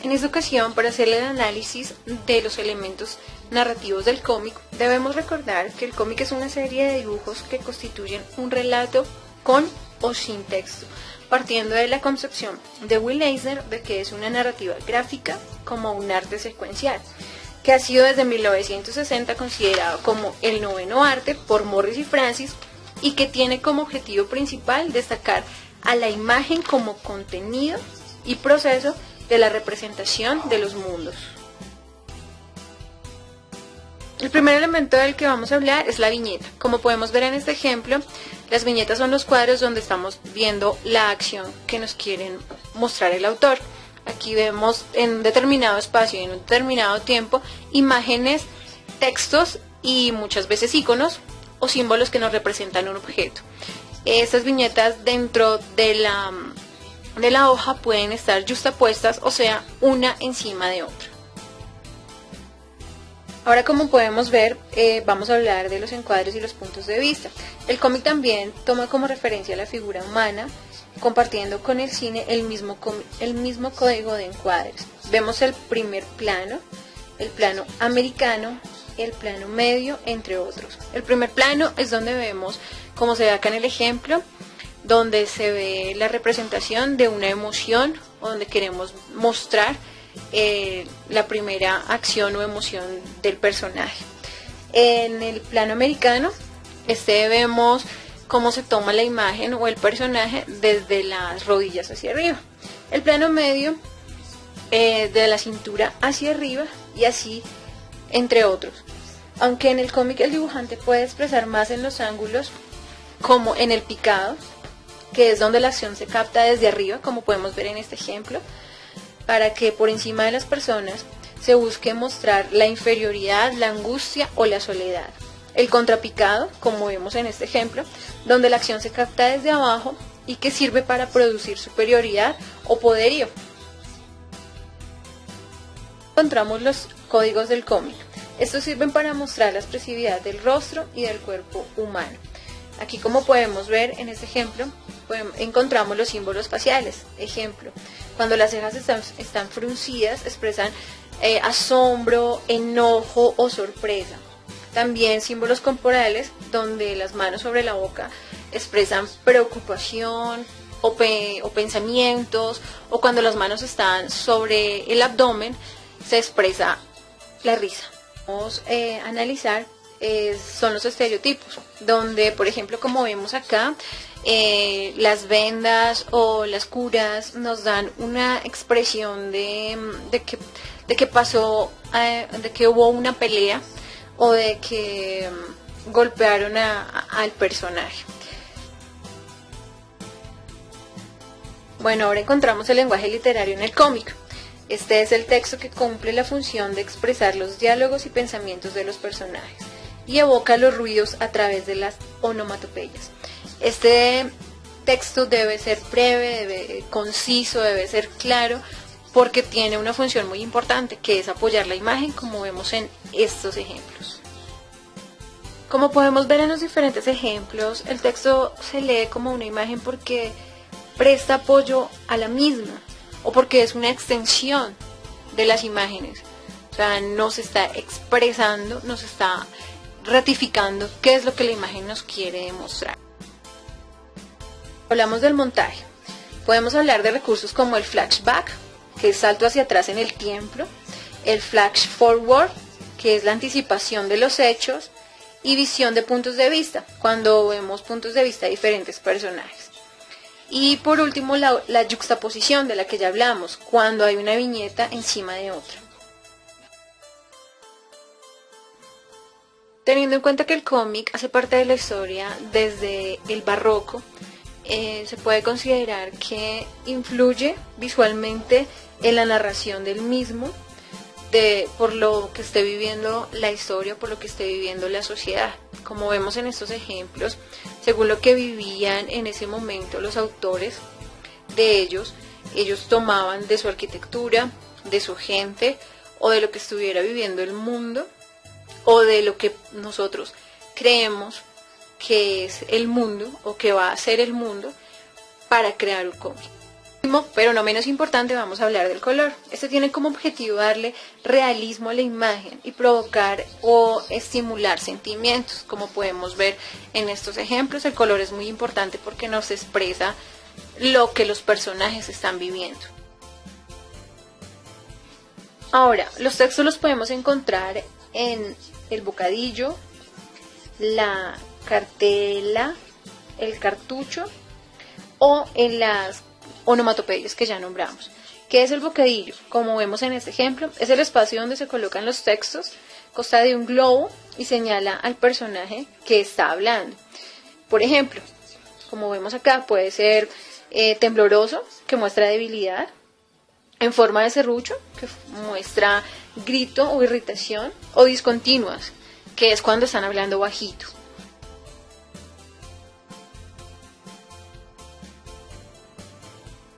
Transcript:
En esta ocasión, para hacer el análisis de los elementos narrativos del cómic, debemos recordar que el cómic es una serie de dibujos que constituyen un relato con o sin texto, partiendo de la concepción de Will Eisner de que es una narrativa gráfica como un arte secuencial, que ha sido desde 1960 considerado como el noveno arte por Morris y Francis, y que tiene como objetivo principal destacar a la imagen como contenido y proceso de la representación de los mundos. El primer elemento del que vamos a hablar es la viñeta. Como podemos ver en este ejemplo, las viñetas son los cuadros donde estamos viendo la acción que nos quieren mostrar el autor. Aquí vemos en un determinado espacio y en un determinado tiempo imágenes, textos y muchas veces iconos o símbolos que nos representan un objeto. Estas viñetas dentro de la hoja pueden estar yuxtapuestas, o sea, una encima de otra. Ahora, como podemos ver, vamos a hablar de los encuadres y los puntos de vista. El cómic también toma como referencia la figura humana, compartiendo con el cine el mismo código de encuadres. Vemos el primer plano, el plano americano, el plano medio, entre otros. El primer plano es donde vemos, como se ve acá en el ejemplo, donde se ve la representación de una emoción, donde queremos mostrar la primera acción o emoción del personaje. En el plano americano, vemos cómo se toma la imagen o el personaje desde las rodillas hacia arriba. El plano medio, de la cintura hacia arriba, y así entre otros. Aunque en el cómic el dibujante puede expresar más en los ángulos, como en el picado, que es donde la acción se capta desde arriba, como podemos ver en este ejemplo, para que por encima de las personas se busque mostrar la inferioridad, la angustia o la soledad. El contrapicado, como vemos en este ejemplo, donde la acción se capta desde abajo y que sirve para producir superioridad o poderío. Encontramos los códigos del cómic. Estos sirven para mostrar la expresividad del rostro y del cuerpo humano. Aquí, como podemos ver en este ejemplo, encontramos los símbolos faciales. Ejemplo, cuando las cejas están fruncidas, expresan asombro, enojo o sorpresa. También símbolos corporales, donde las manos sobre la boca expresan preocupación o pensamientos, o cuando las manos están sobre el abdomen, se expresa la risa. Vamos a analizar son los estereotipos, donde, por ejemplo, como vemos acá, las vendas o las curas nos dan una expresión de que pasó, de que hubo una pelea o de que golpearon al personaje. Bueno, ahora encontramos el lenguaje literario en el cómic. Este es el texto que cumple la función de expresar los diálogos y pensamientos de los personajes y evoca los ruidos a través de las onomatopeyas. Este texto debe ser breve, conciso, debe ser claro, porque tiene una función muy importante, que es apoyar la imagen, como vemos en estos ejemplos. Como podemos ver en los diferentes ejemplos, el texto se lee como una imagen porque presta apoyo a la misma, o porque es una extensión de las imágenes. O sea, nos está expresando, nos está ratificando qué es lo que la imagen nos quiere demostrar. Hablamos del montaje. Podemos hablar de recursos como el flashback, que es salto hacia atrás en el tiempo, el flash forward, que es la anticipación de los hechos, y visión de puntos de vista, cuando vemos puntos de vista de diferentes personajes. Y por último, la yuxtaposición, de la que ya hablamos, cuando hay una viñeta encima de otra. Teniendo en cuenta que el cómic hace parte de la historia desde el barroco, se puede considerar que influye visualmente en la narración del mismo, por lo que esté viviendo la historia, por lo que esté viviendo la sociedad. Como vemos en estos ejemplos, según lo que vivían en ese momento los autores de ellos tomaban de su arquitectura, de su gente, o de lo que estuviera viviendo el mundo, o de lo que nosotros creemos que es el mundo o que va a ser el mundo, para crear un cómic. Pero no menos importante, vamos a hablar del color. Este tiene como objetivo darle realismo a la imagen y provocar o estimular sentimientos. Como podemos ver en estos ejemplos, el color es muy importante porque nos expresa lo que los personajes están viviendo. Ahora, los textos los podemos encontrar en el bocadillo, la cartela, el cartucho o en las onomatopeyas que ya nombramos. ¿Qué es el bocadillo? Como vemos en este ejemplo, es el espacio donde se colocan los textos, consta de un globo y señala al personaje que está hablando. Por ejemplo, como vemos acá, puede ser tembloroso, que muestra debilidad, en forma de serrucho, que muestra grito o irritación, o discontinuas, que es cuando están hablando bajito.